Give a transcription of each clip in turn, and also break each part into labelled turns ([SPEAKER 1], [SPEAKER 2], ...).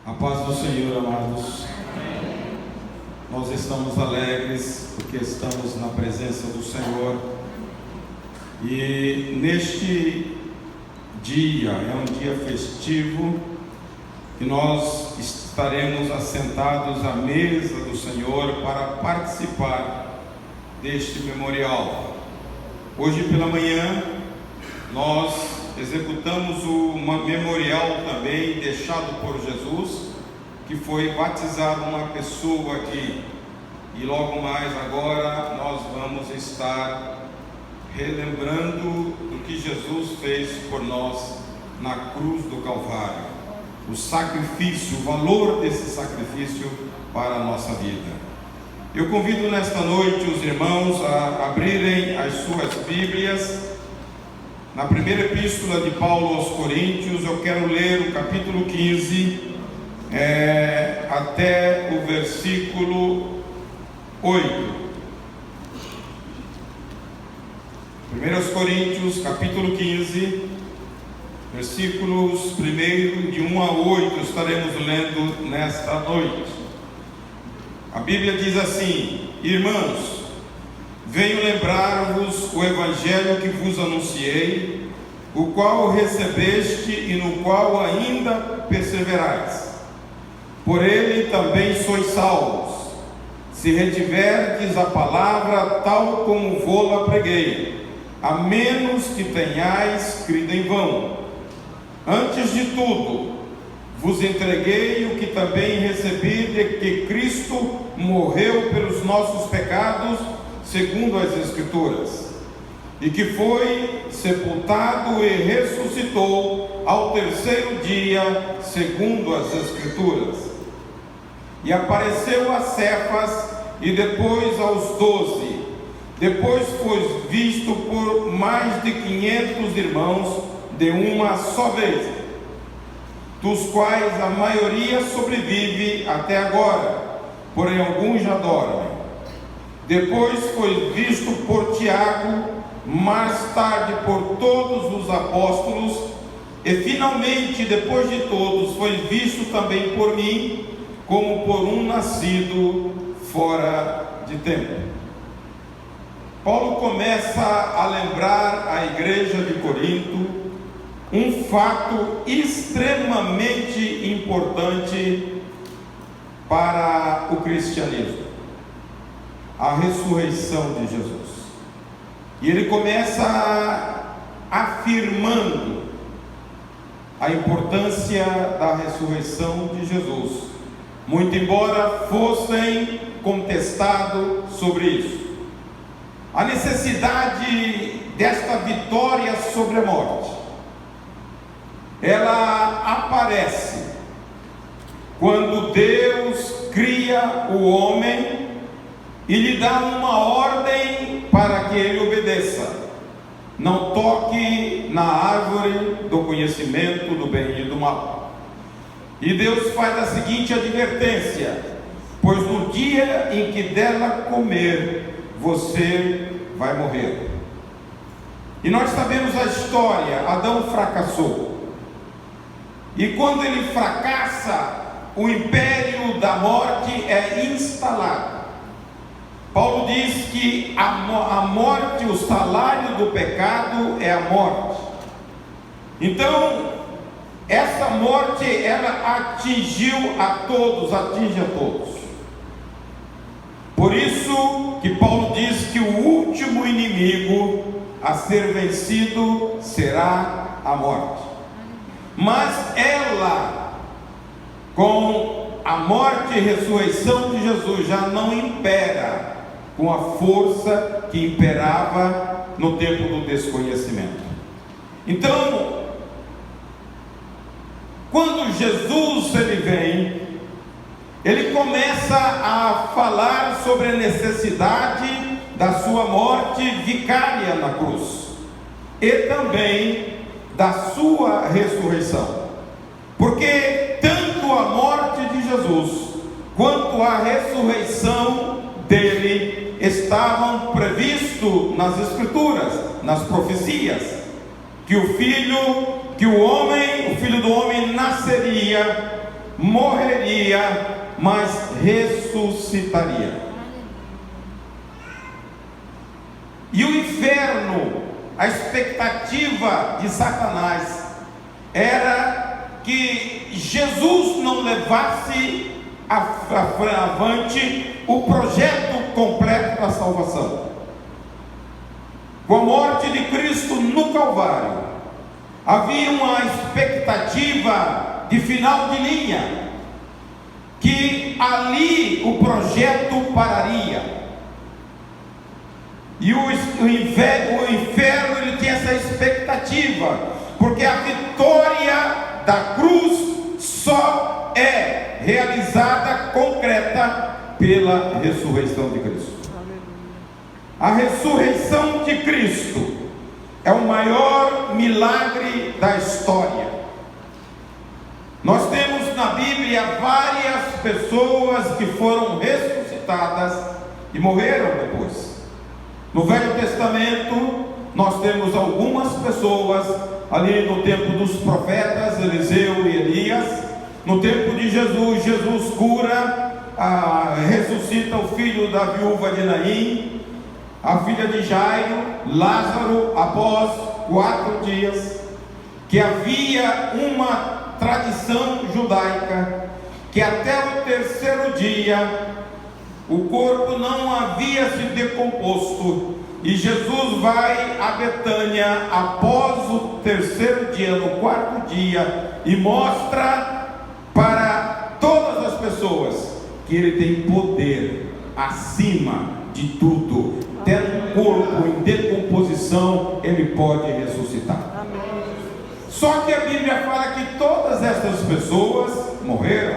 [SPEAKER 1] A paz do Senhor, amados. Nós estamos alegres porque estamos na presença do Senhor. E neste dia, é um dia festivo, que nós estaremos assentados à mesa do Senhor para participar deste memorial. Hoje pela manhã, nós executamos o memorial também deixado por Jesus, que foi batizar uma pessoa aqui. E logo mais agora nós vamos estar relembrando o que Jesus fez por nós na cruz do Calvário. O sacrifício, o valor desse sacrifício para a nossa vida. Eu convido nesta noite os irmãos a abrirem as suas Bíblias. Na primeira epístola de Paulo aos Coríntios, eu quero ler o capítulo 15, até o versículo 8. 1 Coríntios, capítulo 15, versículos 1 de 1 a 8, estaremos lendo nesta noite. A Bíblia diz assim: irmãos, venho lembrar-vos o evangelho que vos anunciei, o qual recebeste e no qual ainda perseverais. Por ele também sois salvos, se retiverdes a palavra tal como vô-la preguei, a menos que tenhais crido em vão. Antes de tudo, vos entreguei o que também recebi, de que Cristo morreu pelos nossos pecados, segundo as Escrituras, e que foi sepultado e ressuscitou ao terceiro dia, segundo as Escrituras, e apareceu a Cefas e depois aos 12. Depois foi visto por mais de 500 irmãos de uma só vez, dos quais a maioria sobrevive até agora, porém alguns já dormem. Depois foi visto por Tiago, mais tarde por todos os apóstolos, e finalmente, depois de todos, foi visto também por mim, como por um nascido fora de tempo. Paulo começa a lembrar a igreja de Corinto um fato extremamente importante para o cristianismo: a ressurreição de Jesus. E ele começa afirmando a importância da ressurreição de Jesus, muito embora fossem contestados sobre isso. A necessidade desta vitória sobre a morte, ela aparece quando Deus cria o homem e lhe dá uma ordem para que ele obedeça: não toque na árvore do conhecimento do bem e do mal. E Deus faz a seguinte advertência: pois no dia em que dela comer, você vai morrer. E nós sabemos a história. Adão fracassou, e quando ele fracassa, o império da morte é instalado. Paulo diz que a morte, o salário do pecado é a morte. Então, essa morte, ela atingiu a todos, atinge a todos. Por isso que Paulo diz que o último inimigo a ser vencido será a morte. Mas ela, com a morte e ressurreição de Jesus, já não impera com a força que imperava no tempo do desconhecimento. Então, quando Jesus ele vem, ele começa a falar sobre a necessidade da sua morte vicária na cruz e também da sua ressurreição, porque tanto a morte de Jesus quanto a ressurreição dele estavam previstos nas Escrituras, nas profecias, que o filho do homem nasceria morreria, mas ressuscitaria. E o inferno, a expectativa de Satanás era que Jesus não levasse avante o projeto completo da salvação. Com a morte de Cristo no Calvário, havia uma expectativa de final de linha, que ali o projeto pararia. E o inferno ele tinha essa expectativa, porque a vitória da cruz só é realizada concreta pela ressurreição de Cristo. A ressurreição de Cristo é o maior milagre da história. Nós temos na Bíblia várias pessoas que foram ressuscitadas e morreram depois. No Velho Testamento, nós temos algumas pessoas, ali no tempo dos profetas, Eliseu e Elias. No tempo de Jesus, Jesus cura, ressuscita o filho da viúva de Naim, a filha de Jairo, Lázaro, após 4 dias, que havia uma tradição judaica, que até o 3º dia, o corpo não havia se decomposto, e Jesus vai a Betânia após o 3º dia, no 4º dia, e mostra para todas as pessoas que ele tem poder acima de tudo. Tendo um corpo em decomposição, ele pode ressuscitar. Só que a Bíblia fala que todas essas pessoas morreram,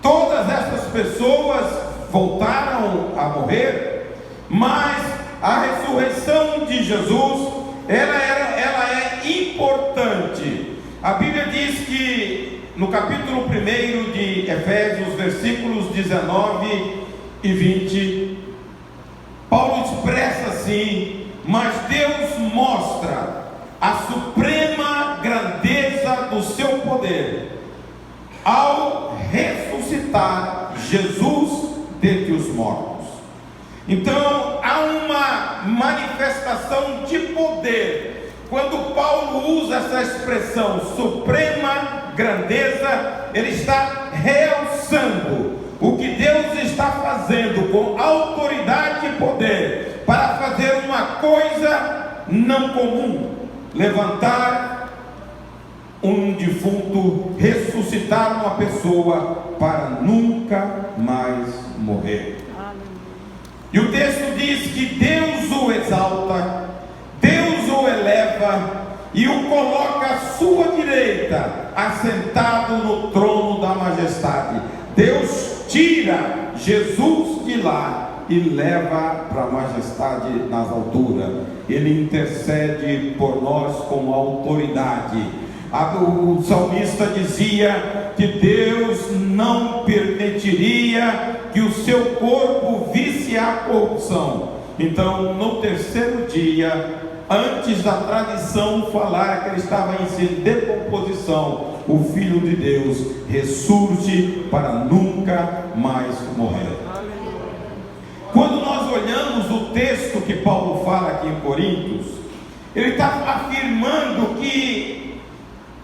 [SPEAKER 1] todas essas pessoas voltaram a morrer, mas a ressurreição de Jesus, ela é importante. A Bíblia diz que no capítulo 1 de Efésios, versículos 19 e 20, Paulo expressa assim: mas Deus mostra a suprema grandeza do seu poder ao ressuscitar Jesus dentre os mortos. Então há uma manifestação de poder quando Paulo usa essa expressão suprema grandeza. Ele está realçando o que Deus está fazendo com autoridade e poder para fazer uma coisa não comum: levantar um defunto, ressuscitar uma pessoa para nunca mais morrer. E o texto diz que Deus o exalta, Deus o eleva e o coloca à sua direita, assentado no trono da majestade. Deus tira Jesus de lá e leva para a majestade nas alturas. Ele intercede por nós com autoridade. O salmista dizia que Deus não permitiria que o seu corpo visse a corrupção. Então, no 3º dia, antes da tradição falar que ele estava em decomposição, o Filho de Deus ressurge para nunca mais morrer. Quando nós olhamos o texto que Paulo fala aqui em Coríntios, ele está afirmando que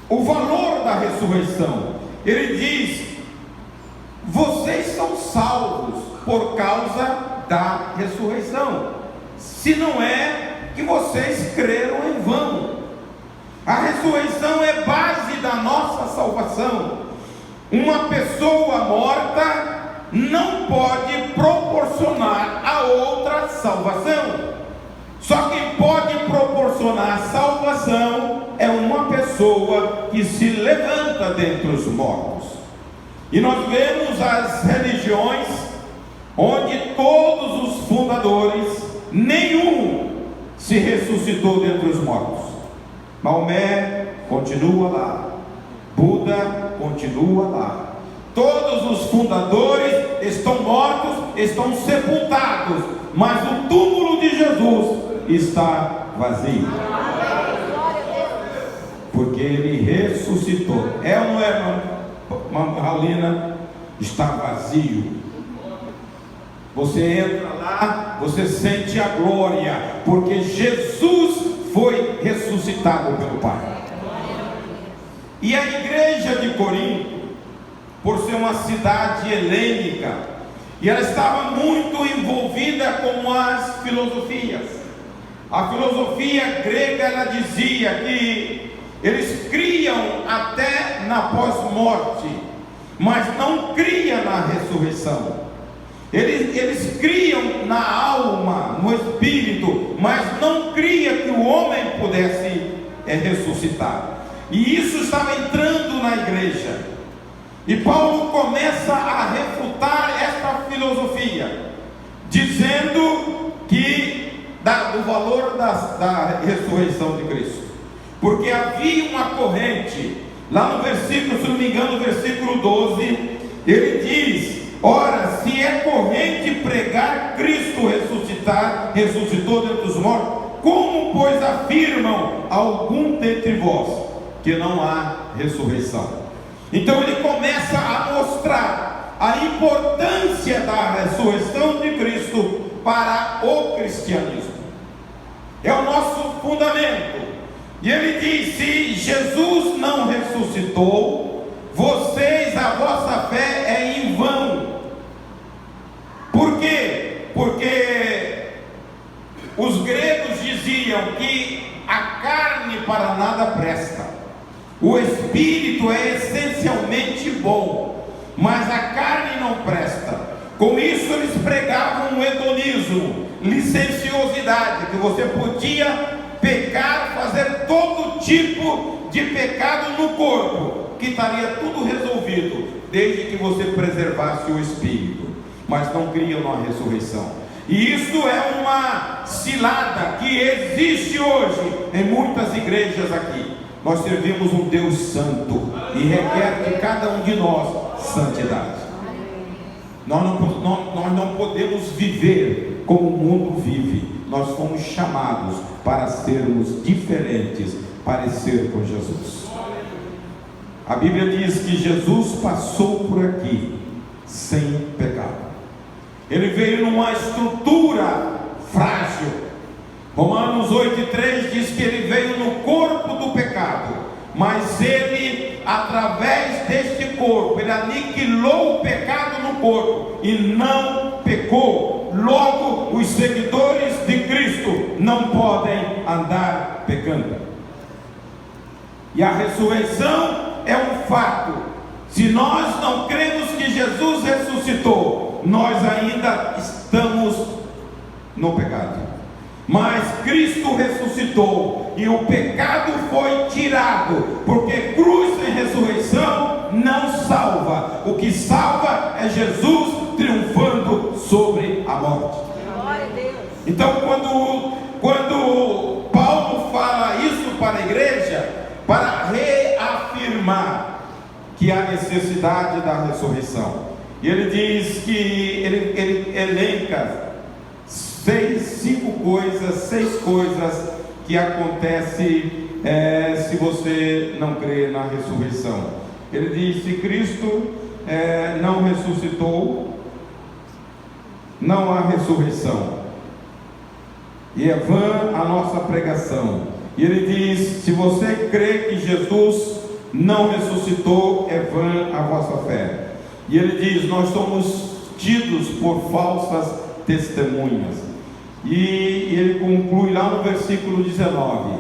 [SPEAKER 1] o valor da ressurreição. Ele diz: vocês são salvos por causa da ressurreição, se não é que vocês creram em vão. A ressurreição é base da nossa salvação. Uma pessoa morta não pode proporcionar a outra salvação. Só quem pode proporcionar salvação é uma pessoa que se levanta dentre os mortos. E nós vemos as religiões onde todos os fundadores, nenhum se ressuscitou dentre os mortos. Maomé continua lá, Buda continua lá. Todos os fundadores estão mortos, estão sepultados, mas o túmulo de Jesus está vazio, porque ele ressuscitou. É ou não é, irmão? Raulina, está vazio. Você entra lá, você sente a glória, porque Jesus foi ressuscitado pelo Pai. E a igreja de Corinto, por ser uma cidade helênica, e ela estava muito envolvida com as filosofias. A filosofia grega, ela dizia que eles criam até na pós-morte, mas não criam na ressurreição. Eles criam na alma, no espírito, mas não criam que o homem pudesse ressuscitar. E isso estava entrando na igreja. E Paulo começa a refutar esta filosofia, dizendo que do valor da ressurreição de Cristo. Porque havia uma corrente, lá no versículo, se não me engano, no versículo 12, ele diz: ora, se é corrente pregar Cristo ressuscitou dentre os mortos, como pois afirmam algum dentre vós que não há ressurreição? Então ele começa a mostrar a importância da ressurreição de Cristo para o cristianismo. É o nosso fundamento. E ele diz: se Jesus não ressuscitou, a vossa fé é em vão. Por quê? Porque os gregos diziam que a carne para nada presta. O espírito é essencialmente bom, mas a carne não presta. Com isso eles pregavam um hedonismo, licenciosidade, que você podia pecar, fazer todo tipo de pecado no corpo, que estaria tudo resolvido, desde que você preservasse o espírito. Mas não criam na ressurreição. E isso é uma cilada que existe hoje em muitas igrejas aqui. Nós servimos um Deus santo e requer de cada um de nós santidade. Nós não podemos viver como o mundo vive. Nós fomos chamados para sermos diferentes, parecer com Jesus. A Bíblia diz que Jesus passou por aqui sem pecado. Ele veio numa estrutura frágil. Romanos 8,3 diz que ele veio no corpo do pecado, mas ele, através deste corpo, ele aniquilou o pecado no corpo e não pecou. Logo, os seguidores de Cristo não podem andar pecando. E a ressurreição é um fato. Se nós não cremos que Jesus ressuscitou, nós ainda estamos no pecado. Mas Cristo ressuscitou e o pecado foi tirado, porque cruz sem ressurreição não salva. O que salva é Jesus triunfando sobre a morte. Glória a Deus. Então, quando Paulo fala isso para a igreja, para reafirmar que há necessidade da ressurreição, e ele diz que ele elenca seis coisas que acontecem se você não crê na ressurreição. Ele diz: se Cristo não ressuscitou, não há ressurreição, e é vã a nossa pregação. E ele diz: se você crê que Jesus não ressuscitou, é vã a vossa fé. E ele diz: nós somos tidos por falsas testemunhas. E ele conclui lá no versículo 19: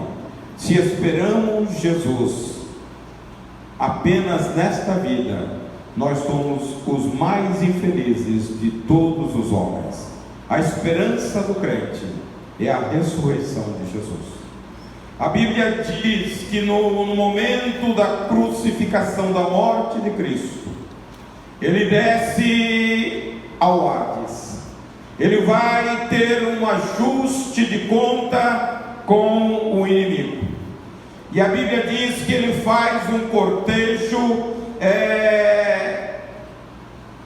[SPEAKER 1] se esperamos Jesus apenas nesta vida, nós somos os mais infelizes de todos os homens. A esperança do crente é a ressurreição de Jesus. A Bíblia diz que no momento da crucificação, da morte de Cristo, ele desce ao Hades. Ele vai ter um ajuste de conta com o inimigo. E a Bíblia diz que ele faz um cortejo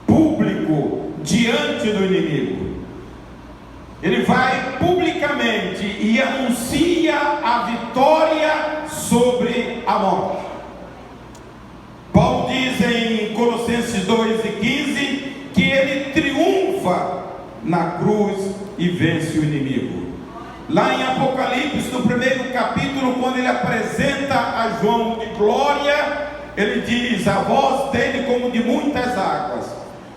[SPEAKER 1] público diante do inimigo. Ele vai publicamente e anuncia a vitória sobre a morte. Paulo diz diz em Colossenses 2:15 que ele triunfa na cruz e vence o inimigo. Lá em Apocalipse, no primeiro capítulo, quando ele apresenta a João de glória, ele diz: a voz dele como de muitas águas,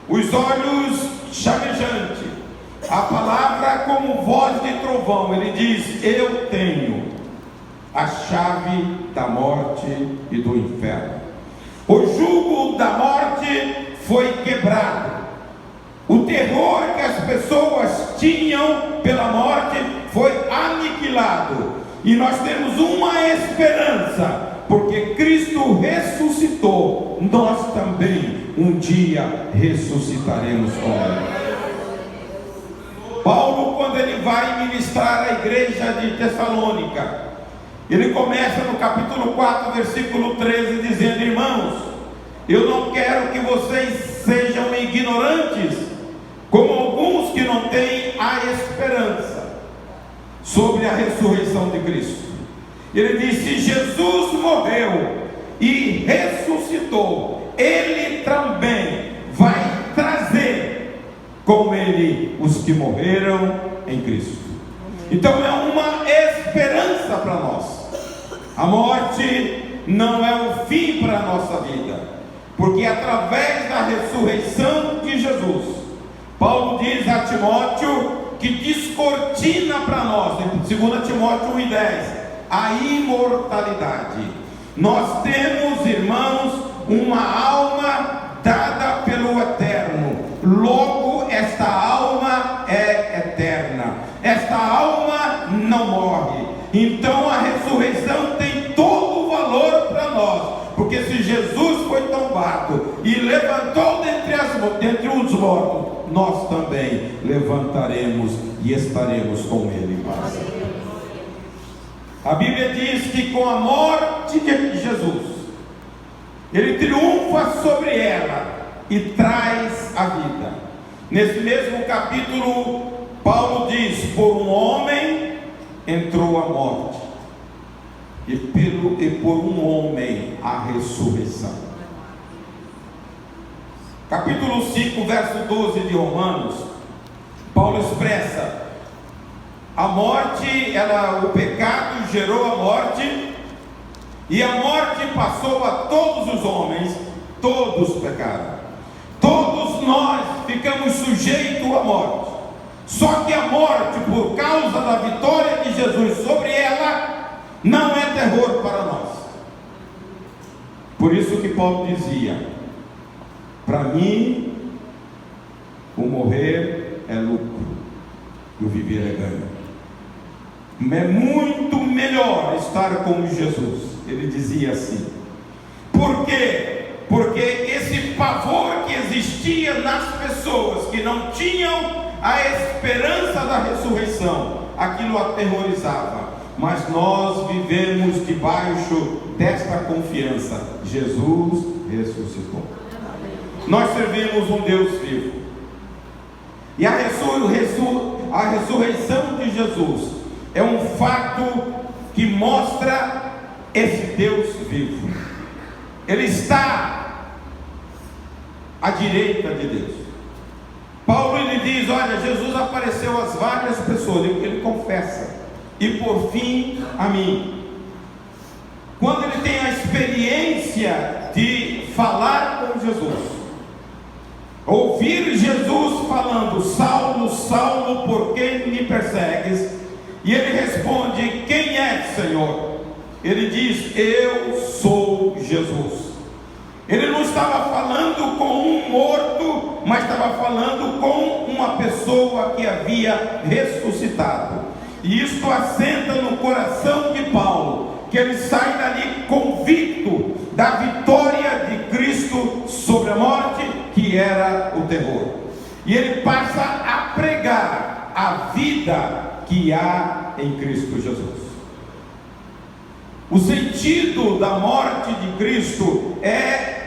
[SPEAKER 1] os olhos chamejantes, a palavra como voz de trovão. Ele diz: eu tenho a chave da morte e do inferno. O jugo da morte foi quebrado. O terror que as pessoas tinham pela morte foi aniquilado. E nós temos uma esperança, porque Cristo ressuscitou. Nós também um dia ressuscitaremos com Ele. Paulo, quando ele vai ministrar a igreja de Tessalônica, ele começa no capítulo 4, versículo 13, dizendo: irmãos, eu não quero que vocês sejam ignorantes, como alguns que não têm a esperança sobre a ressurreição de Cristo. Ele diz: se Jesus morreu e ressuscitou, Ele também vai trazer com Ele os que morreram em Cristo. Então é uma esperança para nós. A morte não é o fim para a nossa vida, porque através da ressurreição de Jesus, Paulo diz a Timóteo que descortina para nós, em 2 Timóteo 1:10, a imortalidade. Nós temos, irmãos, uma alma dada pelo Eterno. Logo, esta alma é eterna. Esta alma não morre. Então a ressurreição tem todo o valor para nós, porque se Jesus foi tombado e levantou dentre os mortos, nós também levantaremos e estaremos com Ele em paz. A Bíblia diz que com a morte de Jesus, Ele triunfa sobre ela e traz a vida. Nesse mesmo capítulo, Paulo diz: por um homem entrou a morte, e por um homem a ressurreição. Capítulo 5, verso 12 de Romanos, Paulo expressa: a morte, o pecado gerou a morte, e a morte passou a todos os homens. Todos pecaram, todos nós ficamos sujeitos à morte. Só que a morte, por causa da vitória de Jesus sobre ela, não é terror para nós. Por isso que Paulo dizia: para mim o morrer é lucro e o viver é ganho. É muito melhor estar com Jesus. Ele dizia assim. Por quê? Porque esse pavor que existia nas pessoas que não tinham a esperança da ressurreição, aquilo aterrorizava. Mas nós vivemos debaixo desta confiança: Jesus ressuscitou. Nós servimos um Deus vivo, e a ressurreição de Jesus é um fato que mostra esse Deus vivo. Ele está à direita de Deus. Paulo ele diz: olha, Jesus apareceu às várias pessoas, ele confessa, e por fim a mim. Quando ele tem a experiência de falar com Jesus, ouvir Jesus falando: Saulo, Saulo, por que me persegues? E ele responde: quem é, Senhor? Ele diz: eu sou Jesus. Ele não estava falando com um morto, mas estava falando com uma pessoa que havia ressuscitado. E isto assenta no coração de Paulo, que ele sai dali convicto da vitória de Cristo sobre a morte, que era o terror. E ele passa a pregar a vida que há em Cristo Jesus. O sentido da morte de Cristo é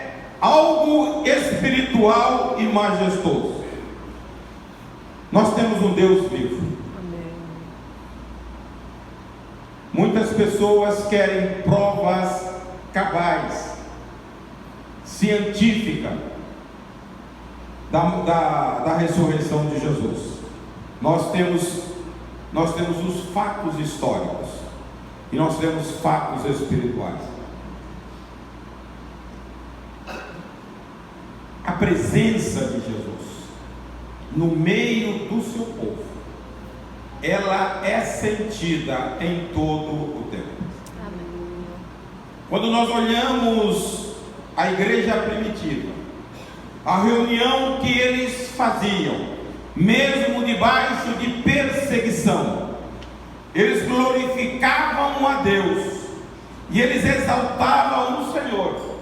[SPEAKER 1] algo espiritual e majestoso. Nós temos um Deus vivo. Amém. Muitas pessoas querem provas cabais, científica da ressurreição de Jesus. Nós temos os fatos históricos e nós temos fatos espirituais. A presença de Jesus no meio do seu povo, ela é sentida em todo o tempo. Quando nós olhamos a igreja primitiva, a reunião que eles faziam, mesmo debaixo de perseguição, eles glorificavam a Deus e eles exaltavam o Senhor,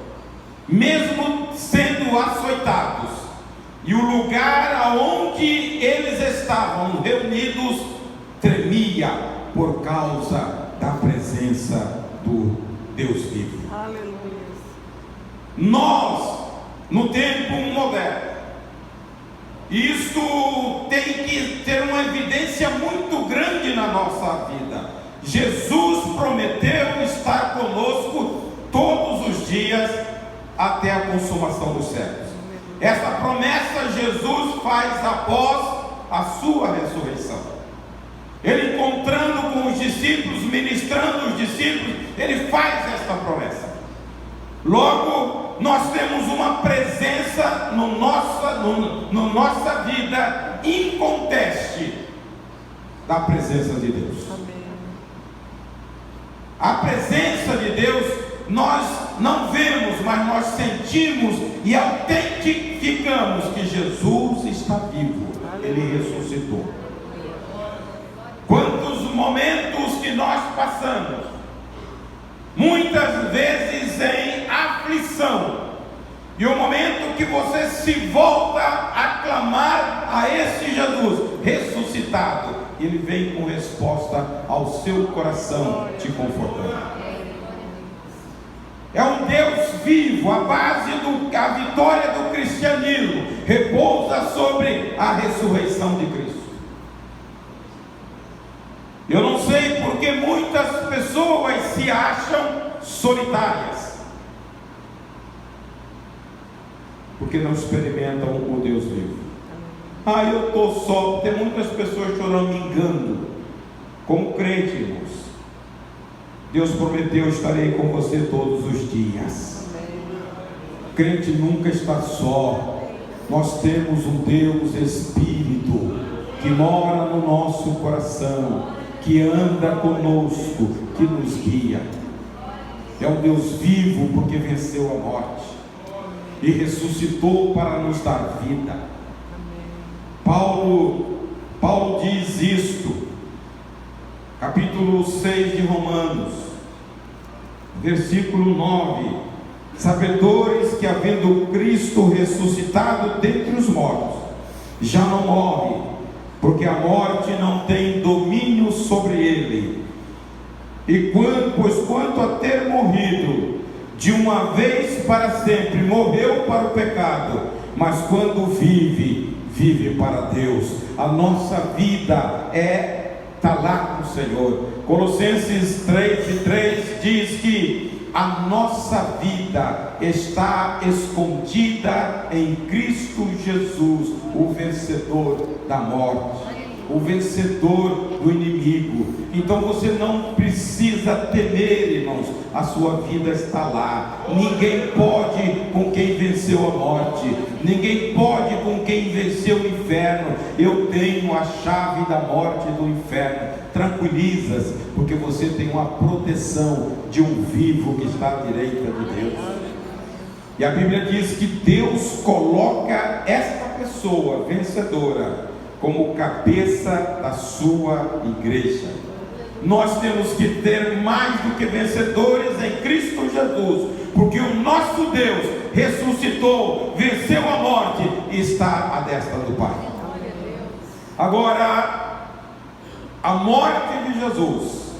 [SPEAKER 1] mesmo sendo açoitados, e o lugar aonde eles estavam reunidos tremia por causa da presença do Deus vivo.
[SPEAKER 2] Aleluia.
[SPEAKER 1] Nós, no tempo moderno, isto tem que ter uma evidência muito grande na nossa vida. Jesus prometeu estar conosco todos os dias até a consumação dos séculos. Essa promessa Jesus faz após a sua ressurreição. Ele encontrando com os discípulos, ministrando os discípulos, ele faz esta promessa. Logo, nós temos uma presença no nossa vida inconteste da presença de Deus. A presença de Deus nós não vemos, mas nós sentimos e autentificamos que Jesus está vivo. Ele ressuscitou. Quantos momentos que nós passamos, muitas vezes em aflição, e o momento que você se volta a clamar a esse Jesus ressuscitado, ele vem com resposta ao seu coração, te confortando. É um Deus vivo. A base a vitória do cristianismo repousa sobre a ressurreição de Cristo. Eu não sei porque muitas pessoas se acham solitárias, porque não experimentam o Deus vivo. Eu estou só. Tem muitas pessoas choramingando. Como crente, irmãos, Deus prometeu: estarei com você todos os dias. Crente nunca está só. Nós temos um Deus Espírito que mora no nosso coração, que anda conosco, que nos guia. É um Deus vivo, porque venceu a morte e ressuscitou para nos dar vida. Paulo diz isto, capítulo 6 de Romanos, versículo 9: sabedores que, havendo Cristo ressuscitado dentre os mortos, já não morre, porque a morte não tem domínio sobre ele. E quanto a ter morrido de uma vez para sempre, morreu para o pecado, mas quando vive, vive para Deus. A nossa vida está lá com o Senhor. Colossenses 3:3 diz que a nossa vida está escondida em Cristo Jesus, o vencedor da morte, o vencedor do inimigo. Então você não precisa temer, irmãos, a sua vida está lá. Ninguém pode com quem venceu a morte, ninguém pode com quem venceu o inferno. Eu tenho a chave da morte e do inferno. Tranquiliza-se, porque você tem uma proteção de um vivo que está à direita de Deus. E a Bíblia diz que Deus coloca esta pessoa vencedora como cabeça da sua igreja. Nós temos que ter mais do que vencedores em Cristo Jesus, porque o nosso Deus ressuscitou, venceu a morte e está à destra do Pai. Agora, a morte de Jesus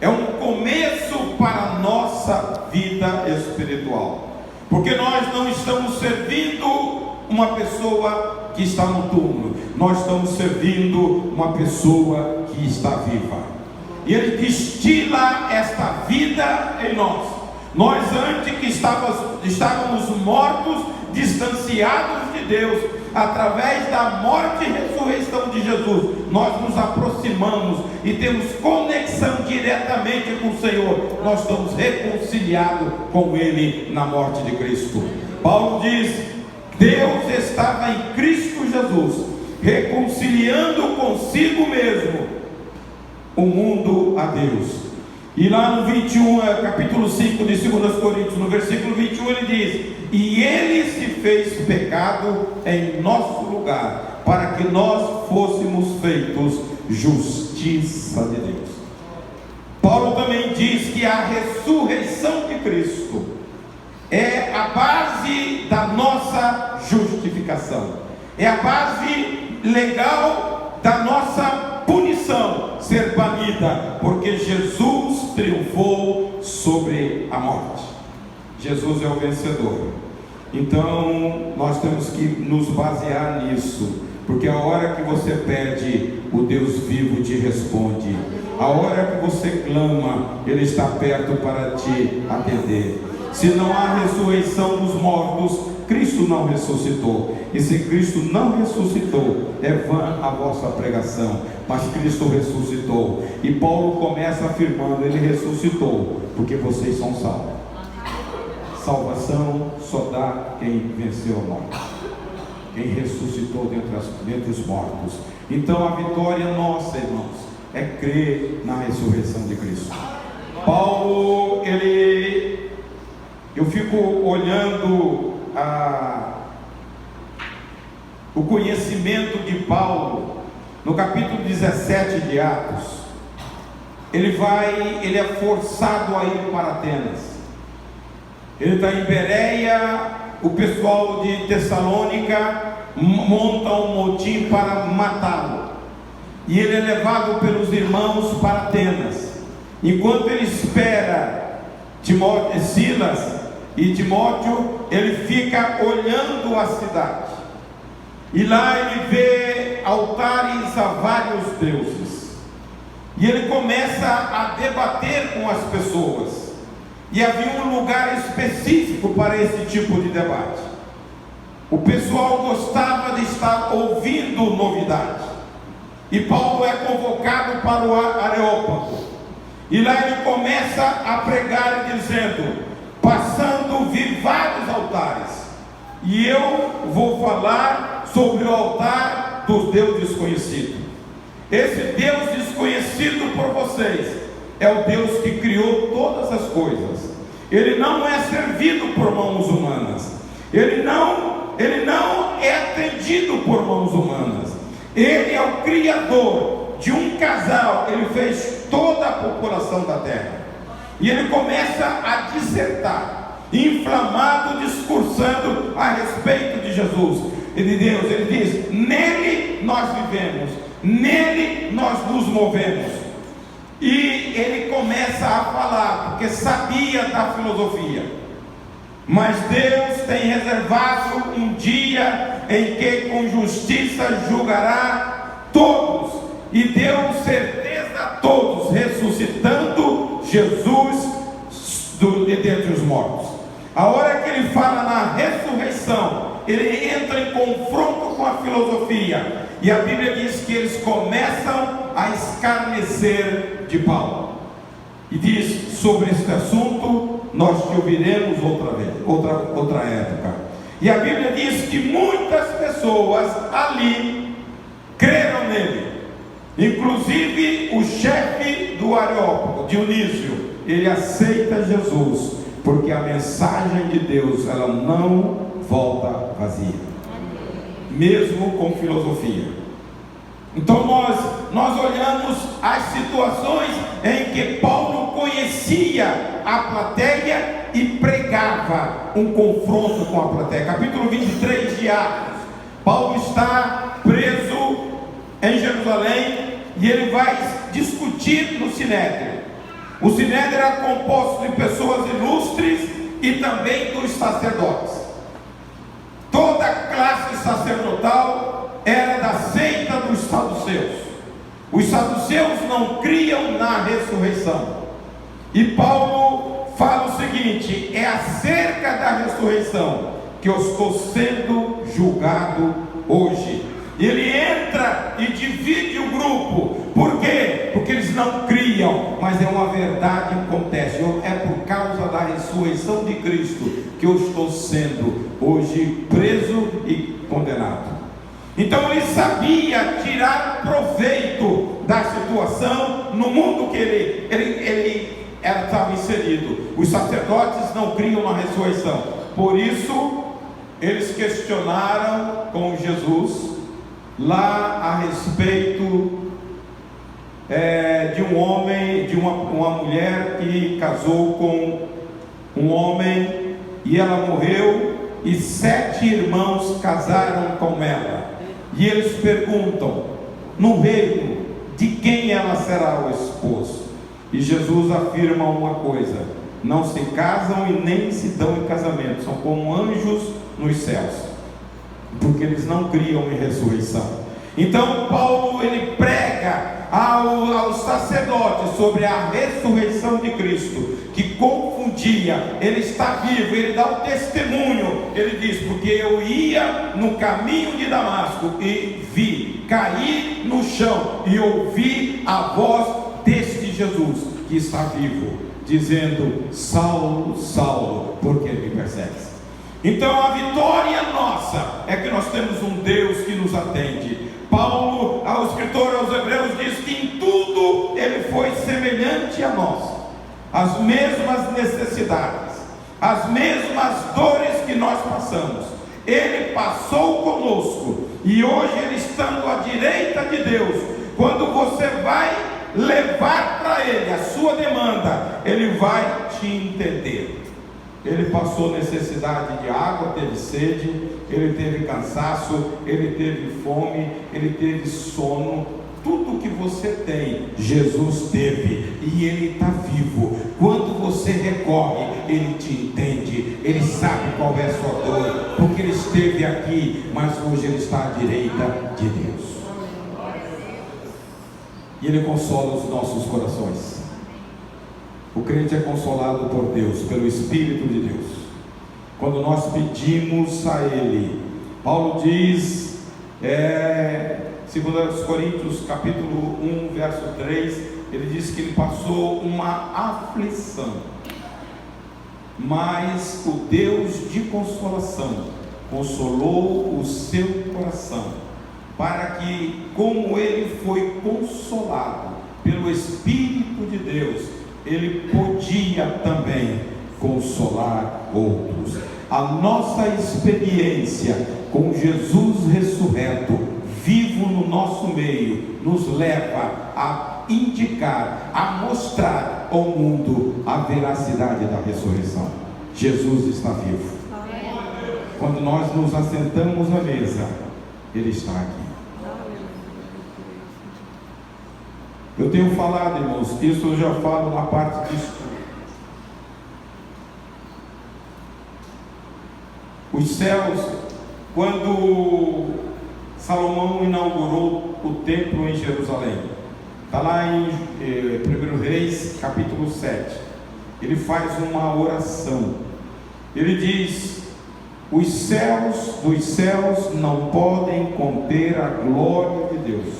[SPEAKER 1] é um começo para a nossa vida espiritual, porque nós não estamos servindo uma pessoa que está no túmulo, nós estamos servindo uma pessoa que está viva, e Ele destila esta vida em nós, Nós antes que estávamos mortos, distanciados de Deus, através da morte e ressurreição de Jesus, nós nos aproximamos e temos conexão diretamente com o Senhor. Nós estamos reconciliados com Ele na morte de Cristo. Paulo diz: Deus estava em Cristo Jesus, reconciliando consigo mesmo o mundo a Deus. E lá no 21, capítulo 5 de 2 Coríntios, no versículo 21, ele diz: e ele se fez pecado em nosso lugar, para que nós fôssemos feitos justiça de Deus. Paulo também diz que a ressurreição de Cristo é a base da nossa justificação, é a base legal da nossa punição ser banida, porque Jesus triunfou sobre a morte. Jesus é o vencedor. Então nós temos que nos basear nisso, porque a hora que você pede, o Deus vivo te responde. A hora que você clama, Ele está perto para te atender. Se não há ressurreição dos mortos, Cristo não ressuscitou. E se Cristo não ressuscitou, é vã a vossa pregação. Mas Cristo ressuscitou. E Paulo começa afirmando: Ele ressuscitou, porque vocês são salvos. Salvação só dá quem venceu a morte, quem ressuscitou dentre os mortos. Então a vitória nossa, irmãos, é crer na ressurreição de Cristo. Paulo, eu fico olhando o conhecimento de Paulo no capítulo 17 de Atos. Ele é forçado a ir para Atenas. Ele está em Bereia, o pessoal de Tessalônica monta um motim para matá-lo, e ele é levado pelos irmãos para Atenas. Enquanto ele espera Silas e Timóteo, ele fica olhando a cidade, e lá ele vê altares a vários deuses, e ele começa a debater com as pessoas. E havia um lugar específico para esse tipo de debate. O pessoal gostava de estar ouvindo novidade. E Paulo é convocado para o Areópago. E lá ele começa a pregar dizendo: passando, vi vários altares, e eu vou falar sobre o altar dos deuses desconhecidos. Esse Deus desconhecido por vocês é o Deus que criou todas as coisas. Ele não é servido por mãos humanas. Ele não é atendido por mãos humanas. Ele é o criador de um casal. Ele fez toda a população da terra. E ele começa a dissertar, inflamado, discursando a respeito de Jesus e de Deus. Ele diz: nele nós vivemos, nele nós nos movemos. E ele começa a falar, porque sabia da filosofia. Mas Deus tem reservado um dia em que com justiça julgará todos, e deu certeza a todos, ressuscitando Jesus dentre os mortos. A hora que ele fala na ressurreição, ele entra em confronto com a filosofia, e a Bíblia diz que eles começam a escarnecer de Paulo, e diz: sobre este assunto nós te ouviremos outra época. E a Bíblia diz que muitas pessoas ali creram nele, inclusive o chefe do Areópago, Dionísio. Ele aceita Jesus, porque a mensagem de Deus, ela não volta vazia, mesmo com filosofia. Então nós olhamos as situações em que Paulo conhecia a plateia e pregava um confronto com a plateia. Capítulo 23 de Atos. Paulo está preso em Jerusalém e ele vai discutir no Sinédrio. O Sinédrio era composto de pessoas ilustres e também dos sacerdotes. Toda a classe sacerdotal era da seita dos saduceus. Os saduceus não criam na ressurreição. E Paulo fala o seguinte: é acerca da ressurreição que eu estou sendo julgado hoje. Ele entra e divide o grupo. Por quê? Porque eles não criam, mas é uma verdade que acontece. É por causa da ressurreição de Cristo que eu estou sendo hoje preso e condenado. Então ele sabia tirar proveito da situação no mundo que ele estava inserido. Os sacerdotes não criam na ressurreição, por isso eles questionaram com Jesus lá a respeito de um homem, de uma mulher que casou com um homem e ela morreu, e 7 irmãos casaram com ela. E eles perguntam: no reino, de quem ela será o esposo? E Jesus afirma uma coisa: não se casam e nem se dão em casamento, são como anjos nos céus, porque eles não criam em ressurreição. Então Paulo, ele prega aos sacerdotes sobre a ressurreição de Cristo, que confundia. Ele está vivo, ele dá o testemunho. Ele diz: porque eu ia no caminho de Damasco e vi cair no chão e ouvi a voz deste Jesus que está vivo, dizendo: Saulo, Saulo, por que me persegues? Então a vitória nossa é que nós temos um Deus que nos atende. Paulo, ao escritor aos Hebreus, diz que em tudo ele foi semelhante a nós, as mesmas necessidades, as mesmas dores que nós passamos, ele passou conosco. E hoje ele estando à direita de Deus, quando você vai levar para ele a sua demanda, ele vai te entender. Ele passou necessidade de água, teve sede, ele teve cansaço, ele teve fome, ele teve sono. Tudo que você tem, Jesus teve, e ele está vivo. Quando você recorre, ele te entende, ele sabe qual é a sua dor, porque ele esteve aqui, mas hoje ele está à direita de Deus, e ele consola os nossos corações. O crente é consolado por Deus, pelo Espírito de Deus, quando nós pedimos a Ele. Paulo diz, 2 Coríntios capítulo 1, verso 3, ele diz que ele passou uma aflição, mas o Deus de consolação consolou o seu coração, para que, como ele foi consolado pelo Espírito de Deus, ele podia também consolar outros. A nossa experiência com Jesus ressurreto, vivo no nosso meio, nos leva a indicar, a mostrar ao mundo a veracidade da ressurreição. Jesus está vivo. Quando nós nos assentamos à mesa, ele está aqui. Eu tenho falado, irmãos, isso eu já falo na parte de estudo. Os céus, quando Salomão inaugurou o templo em Jerusalém, está lá em 1 Reis, capítulo 7, ele faz uma oração. Ele diz: os céus dos céus não podem conter a glória de Deus,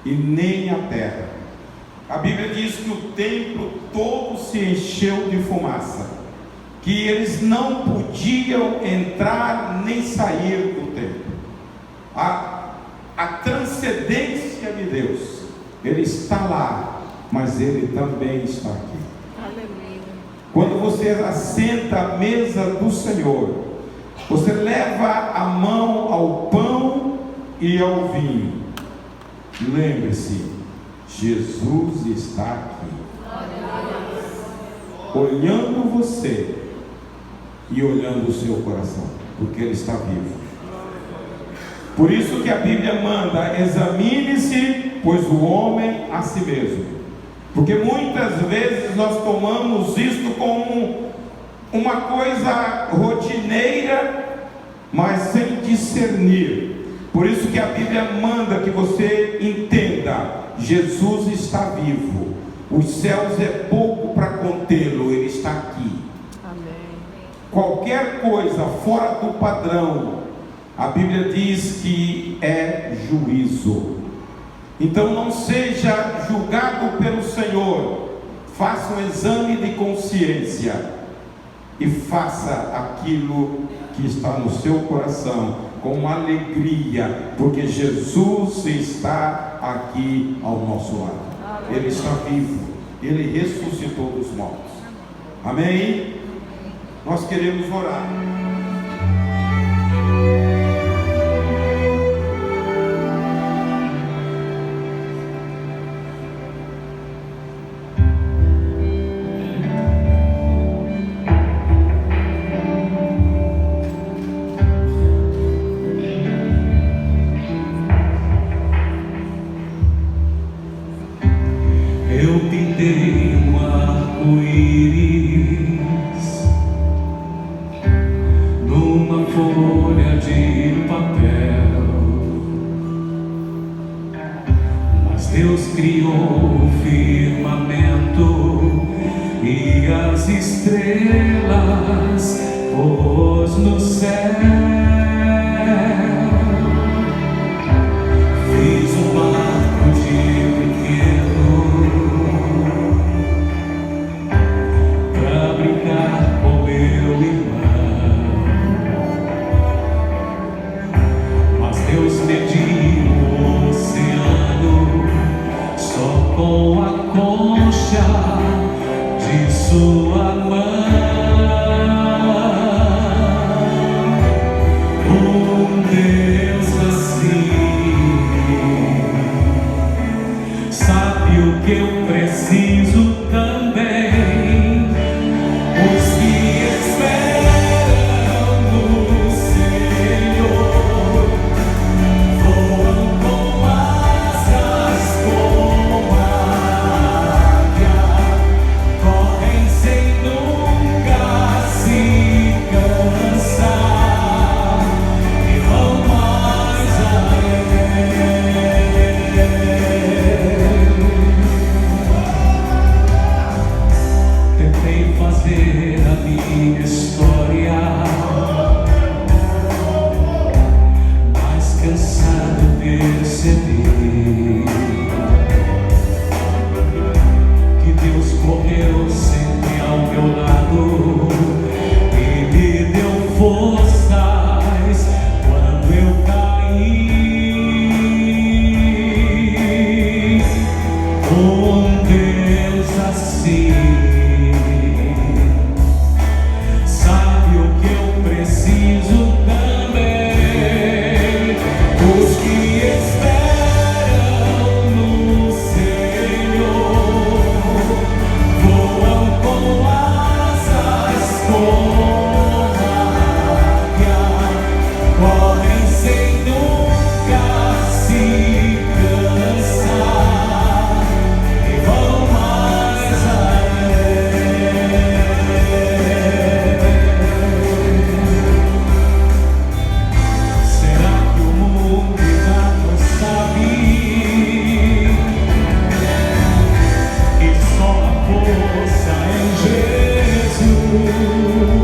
[SPEAKER 1] e nem a terra. A Bíblia diz que o templo todo se encheu de fumaça, que eles não podiam entrar nem sair do templo. A transcendência de Deus, ele está lá, mas ele também está aqui. Aleluia. Quando você assenta à mesa do Senhor, você leva a mão ao pão e ao vinho. Lembre-se, Jesus está aqui, olhando você e olhando o seu coração, porque ele está vivo. Por isso que a Bíblia manda: examine-se, pois o homem a si mesmo. Porque muitas vezes nós tomamos isto como uma coisa rotineira, mas sem discernir. Por isso que a Bíblia manda que você entenda: Jesus está vivo. Os céus é pouco para contê-lo, ele está aqui. Qualquer coisa fora do padrão, a Bíblia diz que é juízo. Então não seja julgado pelo Senhor. Faça um exame de consciência e faça aquilo que está no seu coração com alegria, porque Jesus está aqui ao nosso lado. Ele está vivo, Ele ressuscitou dos mortos. Amém? Nós queremos orar.
[SPEAKER 2] Eu pintei um arco-íris numa folha de papel, mas Deus criou o firmamento e as estrelas pôs no céu. Fiz um barco de pequeno pra brincar com meu irmão, mas Deus mediu o oceano só com a concha de sua mão. Deus assim sabe o que eu preciso também. Os que esperam no Senhor voam com asas como águia, correm sem nunca se cansar e vão mais além. Tentei fazer a minha história, mas cansado percebi que Deus correu sempre ao meu lado e me deu forças quando eu caí. Deus assim sabe o que eu preciso também. Os que esperam no Senhor voam com asas como águia, correm sem nunca se cansar e vão mais além. Será que o mundo ainda não sabe que só a força em Jesus?